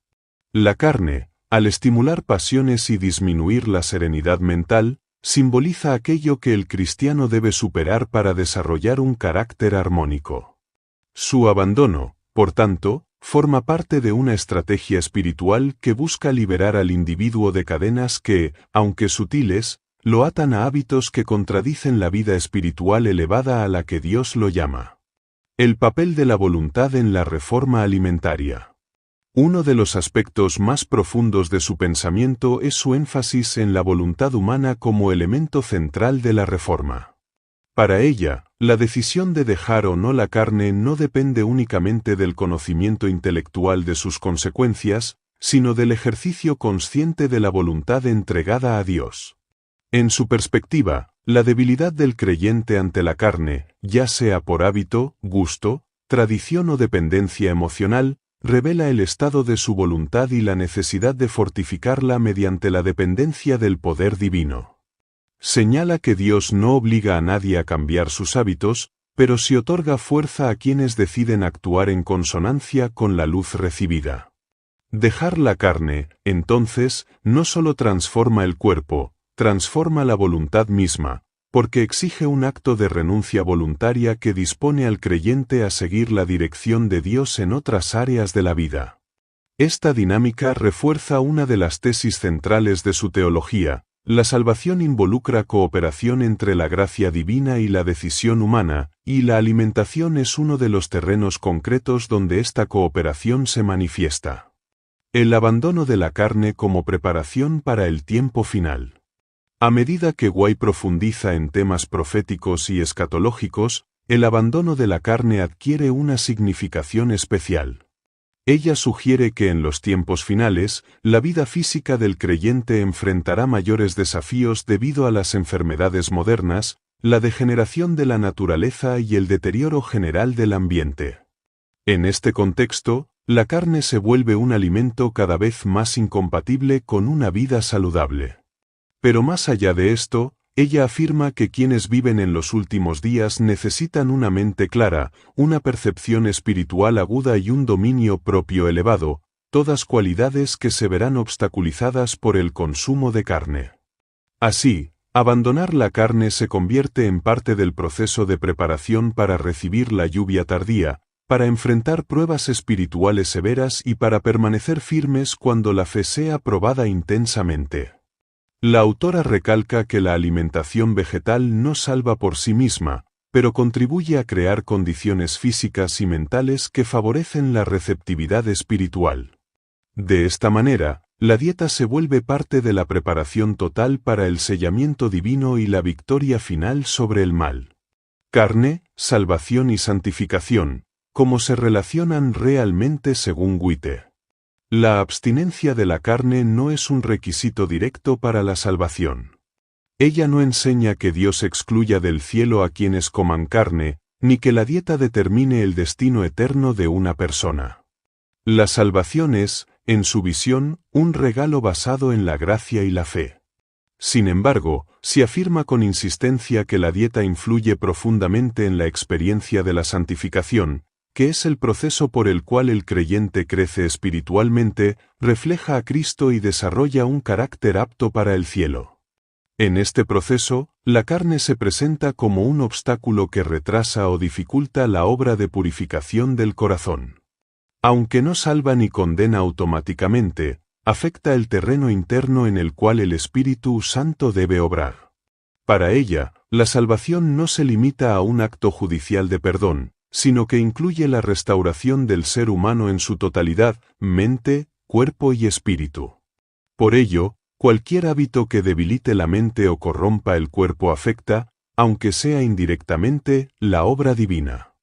La carne, al estimular pasiones y disminuir la serenidad mental, simboliza aquello que el cristiano debe superar para desarrollar un carácter armónico. Su abandono, por tanto, forma parte de una estrategia espiritual que busca liberar al individuo de cadenas que, aunque sutiles, lo atan a hábitos que contradicen la vida espiritual elevada a la que Dios lo llama. El papel de la voluntad en la reforma alimentaria. Uno de los aspectos más profundos de su pensamiento es su énfasis en la voluntad humana como elemento central de la reforma. Para ella, la decisión de dejar o no la carne no depende únicamente del conocimiento intelectual de sus consecuencias, sino del ejercicio consciente de la voluntad entregada a Dios. En su perspectiva, la debilidad del creyente ante la carne, ya sea por hábito, gusto, tradición o dependencia emocional, revela el estado de su voluntad y la necesidad de fortificarla mediante la dependencia del poder divino. Señala que Dios no obliga a nadie a cambiar sus hábitos, pero sí otorga fuerza a quienes deciden actuar en consonancia con la luz recibida. Dejar la carne, entonces, no solo transforma el cuerpo, transforma la voluntad misma, porque exige un acto de renuncia voluntaria que dispone al creyente a seguir la dirección de Dios en otras áreas de la vida. Esta dinámica refuerza una de las tesis centrales de su teología: la salvación involucra cooperación entre la gracia divina y la decisión humana, y la alimentación es uno de los terrenos concretos donde esta cooperación se manifiesta. El abandono de la carne como preparación para el tiempo final. A medida que White profundiza en temas proféticos y escatológicos, el abandono de la carne adquiere una significación especial. Ella sugiere que en los tiempos finales, la vida física del creyente enfrentará mayores desafíos debido a las enfermedades modernas, la degeneración de la naturaleza y el deterioro general del ambiente. En este contexto, la carne se vuelve un alimento cada vez más incompatible con una vida saludable. Pero más allá de esto, ella afirma que quienes viven en los últimos días necesitan una mente clara, una percepción espiritual aguda y un dominio propio elevado, todas cualidades que se verán obstaculizadas por el consumo de carne. Así, abandonar la carne se convierte en parte del proceso de preparación para recibir la lluvia tardía, para enfrentar pruebas espirituales severas y para permanecer firmes cuando la fe sea probada intensamente. La autora recalca que la alimentación vegetal no salva por sí misma, pero contribuye a crear condiciones físicas y mentales que favorecen la receptividad espiritual. De esta manera, la dieta se vuelve parte de la preparación total para el sellamiento divino y la victoria final sobre el mal. Carne, salvación y santificación, ¿cómo se relacionan realmente según White? La abstinencia de la carne no es un requisito directo para la salvación. Ella no enseña que Dios excluya del cielo a quienes coman carne, ni que la dieta determine el destino eterno de una persona. La salvación es, en su visión, un regalo basado en la gracia y la fe. Sin embargo, si afirma con insistencia que la dieta influye profundamente en la experiencia de la santificación, que es el proceso por el cual el creyente crece espiritualmente, refleja a Cristo y desarrolla un carácter apto para el cielo. En este proceso, la carne se presenta como un obstáculo que retrasa o dificulta la obra de purificación del corazón. Aunque no salva ni condena automáticamente, afecta el terreno interno en el cual el Espíritu Santo debe obrar. Para ella, la salvación no se limita a un acto judicial de perdón, sino que incluye la restauración del ser humano en su totalidad, mente, cuerpo y espíritu. Por ello, cualquier hábito que debilite la mente o corrompa el cuerpo afecta, aunque sea indirectamente, la obra divina.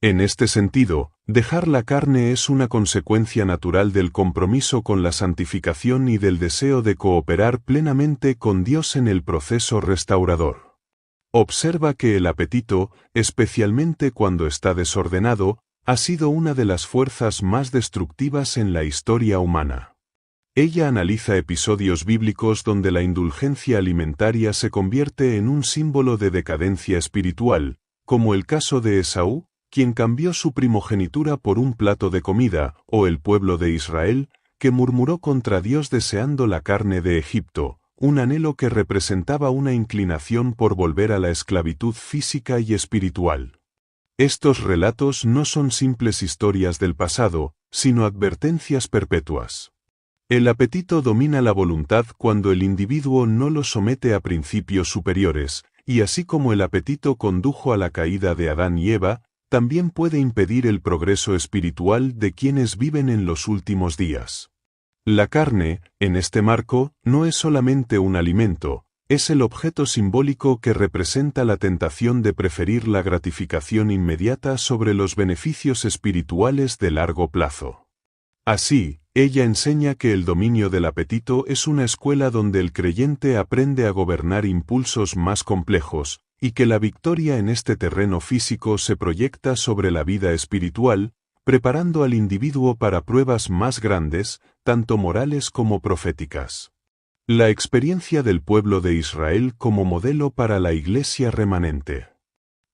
En este sentido, dejar la carne es una consecuencia natural del compromiso con la santificación y del deseo de cooperar plenamente con Dios en el proceso restaurador. Observa que el apetito, especialmente cuando está desordenado, ha sido una de las fuerzas más destructivas en la historia humana. Ella analiza episodios bíblicos donde la indulgencia alimentaria se convierte en un símbolo de decadencia espiritual, como el caso de Esaú, quien cambió su primogenitura por un plato de comida, o el pueblo de Israel, que murmuró contra Dios deseando la carne de Egipto, un anhelo que representaba una inclinación por volver a la esclavitud física y espiritual. Estos relatos no son simples historias del pasado, sino advertencias perpetuas. El apetito domina la voluntad cuando el individuo no lo somete a principios superiores, y así como el apetito condujo a la caída de Adán y Eva, también puede impedir el progreso espiritual de quienes viven en los últimos días. La carne, en este marco, no es solamente un alimento, es el objeto simbólico que representa la tentación de preferir la gratificación inmediata sobre los beneficios espirituales de largo plazo. Así, ella enseña que el dominio del apetito es una escuela donde el creyente aprende a gobernar impulsos más complejos, y que la victoria en este terreno físico se proyecta sobre la vida espiritual, preparando al individuo para pruebas más grandes, tanto morales como proféticas. La experiencia del pueblo de Israel como modelo para la Iglesia remanente.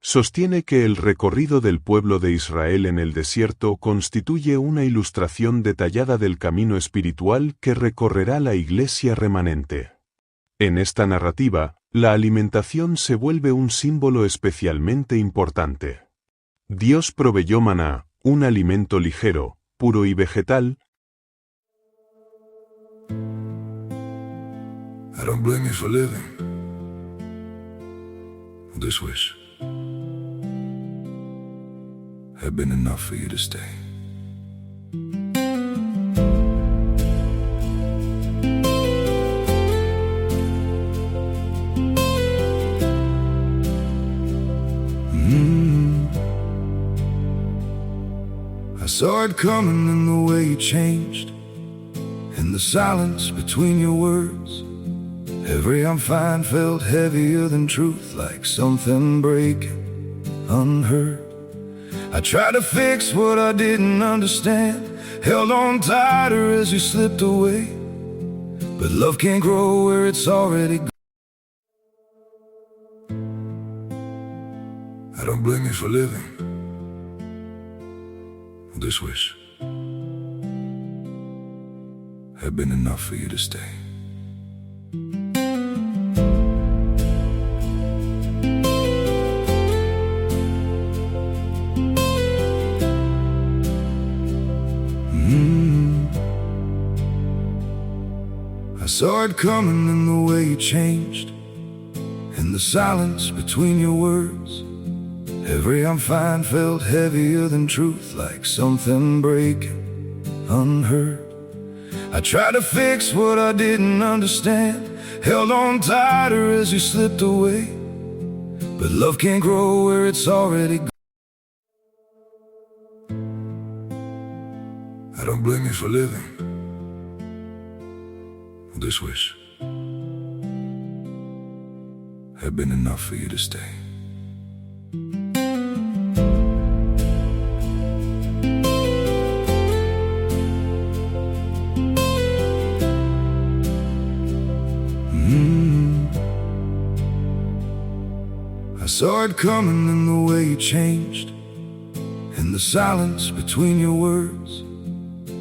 Sostiene que el recorrido del pueblo de Israel en el desierto constituye una ilustración detallada del camino espiritual que recorrerá la Iglesia remanente. En esta narrativa, la alimentación se vuelve un símbolo especialmente importante. Dios proveyó maná, un alimento ligero, puro y vegetal. I don't blame you for living this wish had been enough for you to stay. I saw it coming in the way you changed, in the silence between your words. Every I'm fine felt heavier than truth, like something breaking unheard. I tried to fix what I didn't understand, held on tighter as you slipped away. But love can't grow where it's already gone. I don't blame you for living this wish had been enough for you to stay. I saw it coming in the way you changed, in the silence between your words. Every I'm fine felt heavier than truth, like something breaking unheard. I tried to fix what I didn't understand, held on tighter as you slipped away. But love can't grow where it's already gone. I don't blame you for living this wish had been enough for you to stay. I saw it coming in the way you changed, in the silence between your words.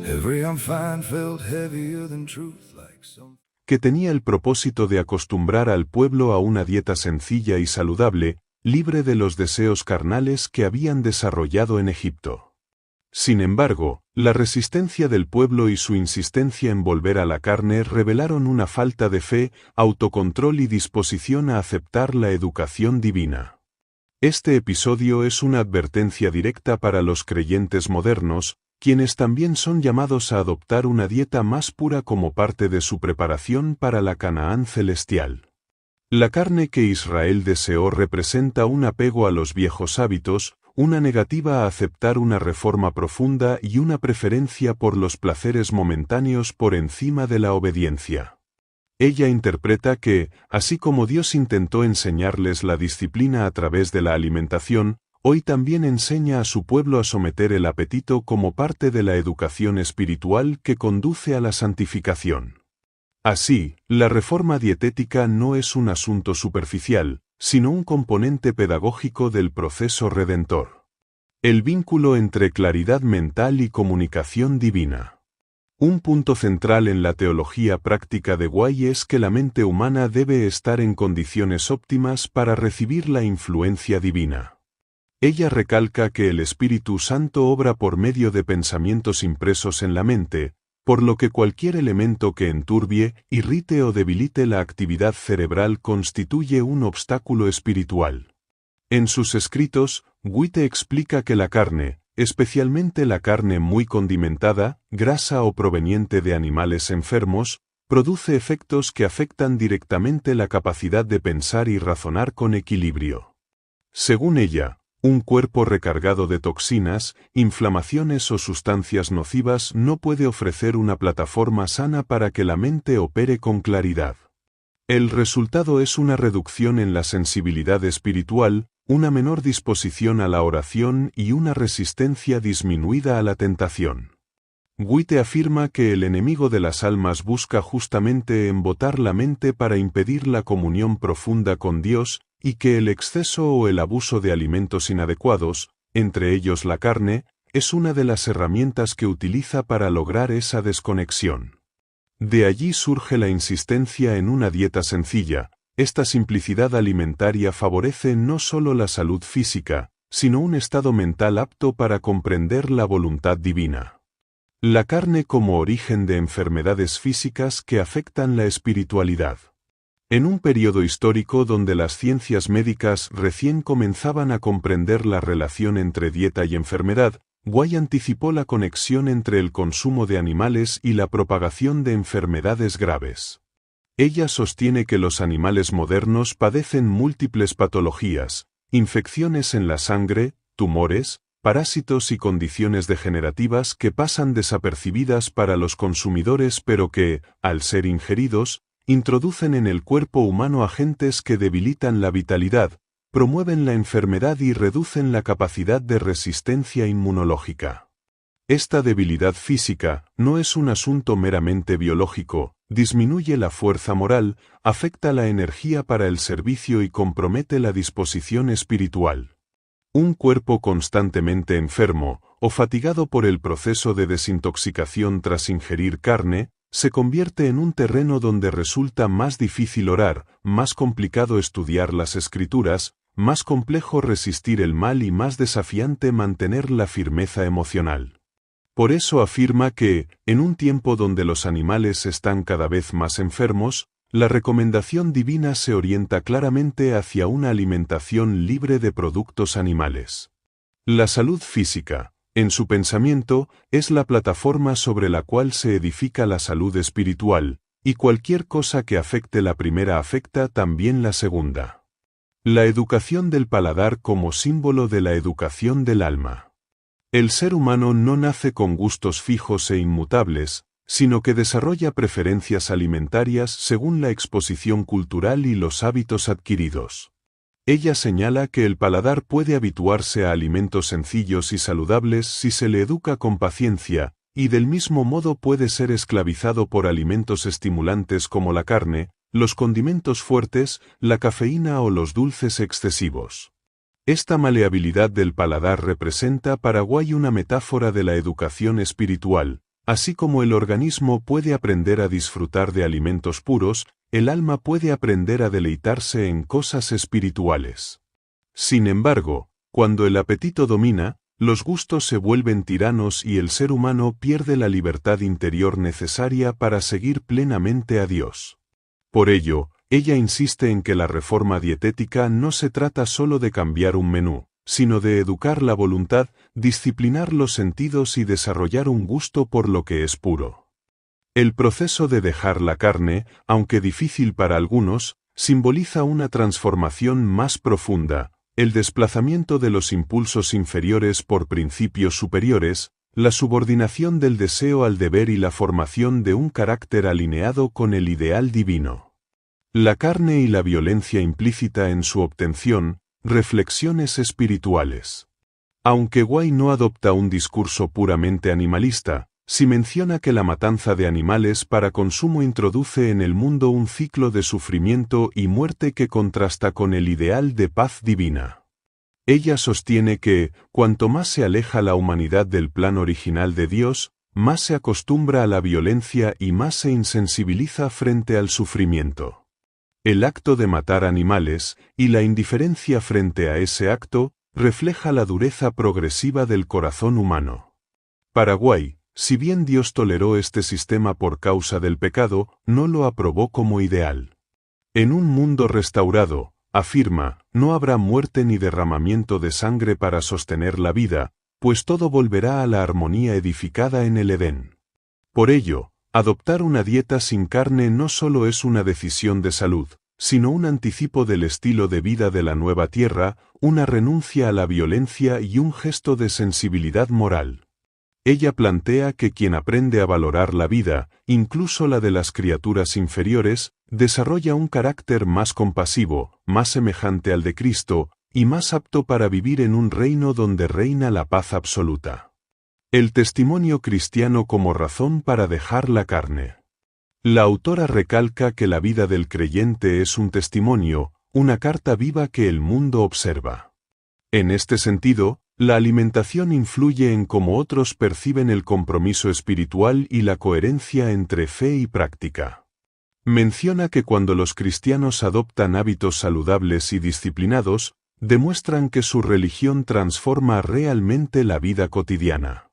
Every I'm fine felt heavier than truth, like some... Que tenía el propósito de acostumbrar al pueblo a una dieta sencilla y saludable, libre de los deseos carnales que habían desarrollado en Egipto. Sin embargo, la resistencia del pueblo y su insistencia en volver a la carne revelaron una falta de fe, autocontrol y disposición a aceptar la educación divina. Este episodio es una advertencia directa para los creyentes modernos, quienes también son llamados a adoptar una dieta más pura como parte de su preparación para la Canaán celestial. La carne que Israel deseó representa un apego a los viejos hábitos, una negativa a aceptar una reforma profunda y una preferencia por los placeres momentáneos por encima de la obediencia. Ella interpreta que, así como Dios intentó enseñarles la disciplina a través de la alimentación, hoy también enseña a su pueblo a someter el apetito como parte de la educación espiritual que conduce a la santificación. Así, la reforma dietética no es un asunto superficial, sino un componente pedagógico del proceso redentor. El vínculo entre claridad mental y comunicación divina. Un punto central en la teología práctica de White es que la mente humana debe estar en condiciones óptimas para recibir la influencia divina. Ella recalca que el Espíritu Santo obra por medio de pensamientos impresos en la mente, por lo que cualquier elemento que enturbie, irrite o debilite la actividad cerebral constituye un obstáculo espiritual. En sus escritos, White explica que la carne, especialmente la carne muy condimentada, grasa o proveniente de animales enfermos, produce efectos que afectan directamente la capacidad de pensar y razonar con equilibrio. Según ella, un cuerpo recargado de toxinas, inflamaciones o sustancias nocivas no puede ofrecer una plataforma sana para que la mente opere con claridad. El resultado es una reducción en la sensibilidad espiritual, una menor disposición a la oración y una resistencia disminuida a la tentación. White afirma que el enemigo de las almas busca justamente embotar la mente para impedir la comunión profunda con Dios, y que el exceso o el abuso de alimentos inadecuados, entre ellos la carne, es una de las herramientas que utiliza para lograr esa desconexión. De allí surge la insistencia en una dieta sencilla. Esta simplicidad alimentaria favorece no solo la salud física, sino un estado mental apto para comprender la voluntad divina. La carne como origen de enfermedades físicas que afectan la espiritualidad. En un periodo histórico donde las ciencias médicas recién comenzaban a comprender la relación entre dieta y enfermedad, White anticipó la conexión entre el consumo de animales y la propagación de enfermedades graves. Ella sostiene que los animales modernos padecen múltiples patologías, infecciones en la sangre, tumores, parásitos y condiciones degenerativas que pasan desapercibidas para los consumidores pero que, al ser ingeridos, introducen en el cuerpo humano agentes que debilitan la vitalidad, promueven la enfermedad y reducen la capacidad de resistencia inmunológica. Esta debilidad física no es un asunto meramente biológico, disminuye la fuerza moral, afecta la energía para el servicio y compromete la disposición espiritual. Un cuerpo constantemente enfermo o fatigado por el proceso de desintoxicación tras ingerir carne, se convierte en un terreno donde resulta más difícil orar, más complicado estudiar las escrituras, más complejo resistir el mal y más desafiante mantener la firmeza emocional. Por eso afirma que, en un tiempo donde los animales están cada vez más enfermos, la recomendación divina se orienta claramente hacia una alimentación libre de productos animales. La salud física, en su pensamiento, es la plataforma sobre la cual se edifica la salud espiritual, y cualquier cosa que afecte la primera afecta también la segunda. La educación del paladar como símbolo de la educación del alma. El ser humano no nace con gustos fijos e inmutables, sino que desarrolla preferencias alimentarias según la exposición cultural y los hábitos adquiridos. Ella señala que el paladar puede habituarse a alimentos sencillos y saludables si se le educa con paciencia, y del mismo modo puede ser esclavizado por alimentos estimulantes como la carne, los condimentos fuertes, la cafeína o los dulces excesivos. Esta maleabilidad del paladar representa para White una metáfora de la educación espiritual. Así como el organismo puede aprender a disfrutar de alimentos puros, el alma puede aprender a deleitarse en cosas espirituales. Sin embargo, cuando el apetito domina, los gustos se vuelven tiranos y el ser humano pierde la libertad interior necesaria para seguir plenamente a Dios. Por ello, ella insiste en que la reforma dietética no se trata solo de cambiar un menú, sino de educar la voluntad, disciplinar los sentidos y desarrollar un gusto por lo que es puro. El proceso de dejar la carne, aunque difícil para algunos, simboliza una transformación más profunda, el desplazamiento de los impulsos inferiores por principios superiores, la subordinación del deseo al deber y la formación de un carácter alineado con el ideal divino. La carne y la violencia implícita en su obtención, reflexiones espirituales. Aunque White no adopta un discurso puramente animalista, si menciona que la matanza de animales para consumo introduce en el mundo un ciclo de sufrimiento y muerte que contrasta con el ideal de paz divina. Ella sostiene que, cuanto más se aleja la humanidad del plan original de Dios, más se acostumbra a la violencia y más se insensibiliza frente al sufrimiento. El acto de matar animales, y la indiferencia frente a ese acto, refleja la dureza progresiva del corazón humano. Paraguay, si bien Dios toleró este sistema por causa del pecado, no lo aprobó como ideal. En un mundo restaurado, afirma, no habrá muerte ni derramamiento de sangre para sostener la vida, pues todo volverá a la armonía edificada en el Edén. Por ello, adoptar una dieta sin carne no solo es una decisión de salud, sino un anticipo del estilo de vida de la nueva tierra, una renuncia a la violencia y un gesto de sensibilidad moral. Ella plantea que quien aprende a valorar la vida, incluso la de las criaturas inferiores, desarrolla un carácter más compasivo, más semejante al de Cristo, y más apto para vivir en un reino donde reina la paz absoluta. El testimonio cristiano como razón para dejar la carne. La autora recalca que la vida del creyente es un testimonio, una carta viva que el mundo observa. En este sentido, la alimentación influye en cómo otros perciben el compromiso espiritual y la coherencia entre fe y práctica. Menciona que cuando los cristianos adoptan hábitos saludables y disciplinados, demuestran que su religión transforma realmente la vida cotidiana.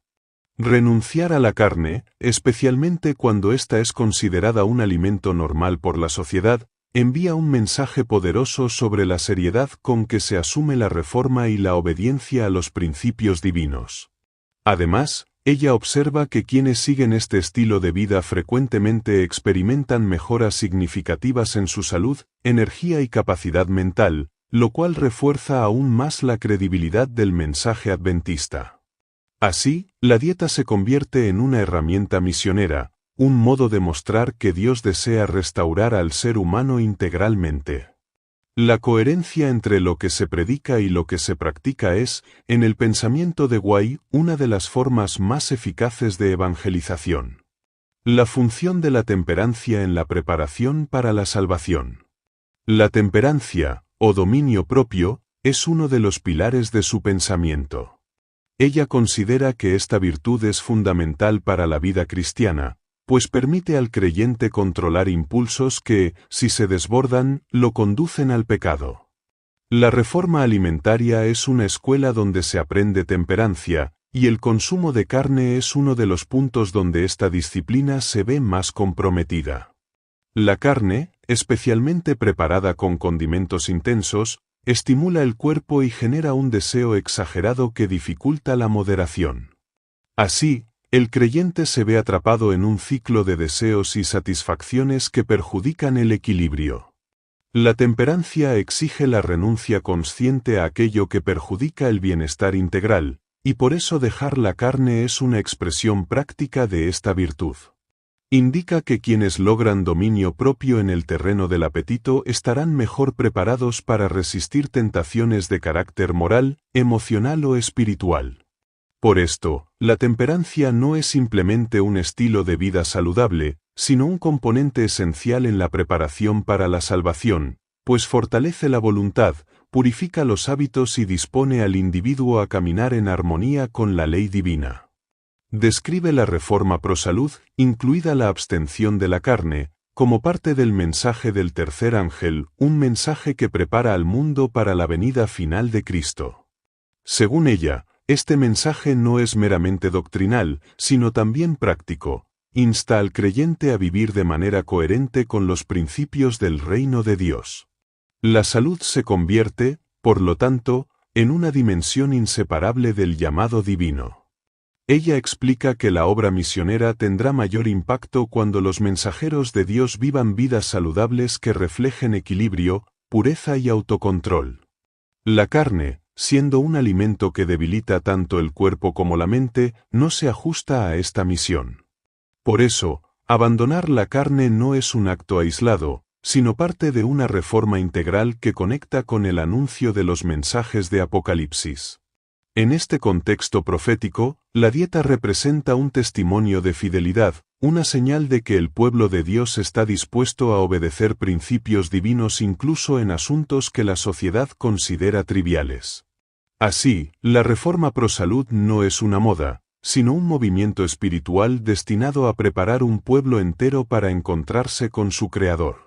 Renunciar a la carne, especialmente cuando ésta es considerada un alimento normal por la sociedad, envía un mensaje poderoso sobre la seriedad con que se asume la reforma y la obediencia a los principios divinos. Además, ella observa que quienes siguen este estilo de vida frecuentemente experimentan mejoras significativas en su salud, energía y capacidad mental, lo cual refuerza aún más la credibilidad del mensaje adventista. Así, la dieta se convierte en una herramienta misionera, un modo de mostrar que Dios desea restaurar al ser humano integralmente. La coherencia entre lo que se predica y lo que se practica es, en el pensamiento de Guay, una de las formas más eficaces de evangelización. La función de la temperancia en la preparación para la salvación. La temperancia, o dominio propio, es uno de los pilares de su pensamiento. Ella considera que esta virtud es fundamental para la vida cristiana, pues permite al creyente controlar impulsos que, si se desbordan, lo conducen al pecado. La reforma alimentaria es una escuela donde se aprende temperancia, y el consumo de carne es uno de los puntos donde esta disciplina se ve más comprometida. La carne, especialmente preparada con condimentos intensos, estimula el cuerpo y genera un deseo exagerado que dificulta la moderación. Así, el creyente se ve atrapado en un ciclo de deseos y satisfacciones que perjudican el equilibrio. La temperancia exige la renuncia consciente a aquello que perjudica el bienestar integral, y por eso dejar la carne es una expresión práctica de esta virtud. Indica que quienes logran dominio propio en el terreno del apetito estarán mejor preparados para resistir tentaciones de carácter moral, emocional o espiritual. Por esto, la temperancia no es simplemente un estilo de vida saludable, sino un componente esencial en la preparación para la salvación, pues fortalece la voluntad, purifica los hábitos y dispone al individuo a caminar en armonía con la ley divina. Describe la reforma pro-salud, incluida la abstención de la carne, como parte del mensaje del tercer ángel, un mensaje que prepara al mundo para la venida final de Cristo. Según ella, este mensaje no es meramente doctrinal, sino también práctico. Insta al creyente a vivir de manera coherente con los principios del reino de Dios. La salud se convierte, por lo tanto, en una dimensión inseparable del llamado divino. Ella explica que la obra misionera tendrá mayor impacto cuando los mensajeros de Dios vivan vidas saludables que reflejen equilibrio, pureza y autocontrol. La carne, siendo un alimento que debilita tanto el cuerpo como la mente, no se ajusta a esta misión. Por eso, abandonar la carne no es un acto aislado, sino parte de una reforma integral que conecta con el anuncio de los mensajes de Apocalipsis. En este contexto profético, la dieta representa un testimonio de fidelidad, una señal de que el pueblo de Dios está dispuesto a obedecer principios divinos incluso en asuntos que la sociedad considera triviales. Así, la Reforma Pro Salud no es una moda, sino un movimiento espiritual destinado a preparar un pueblo entero para encontrarse con su Creador.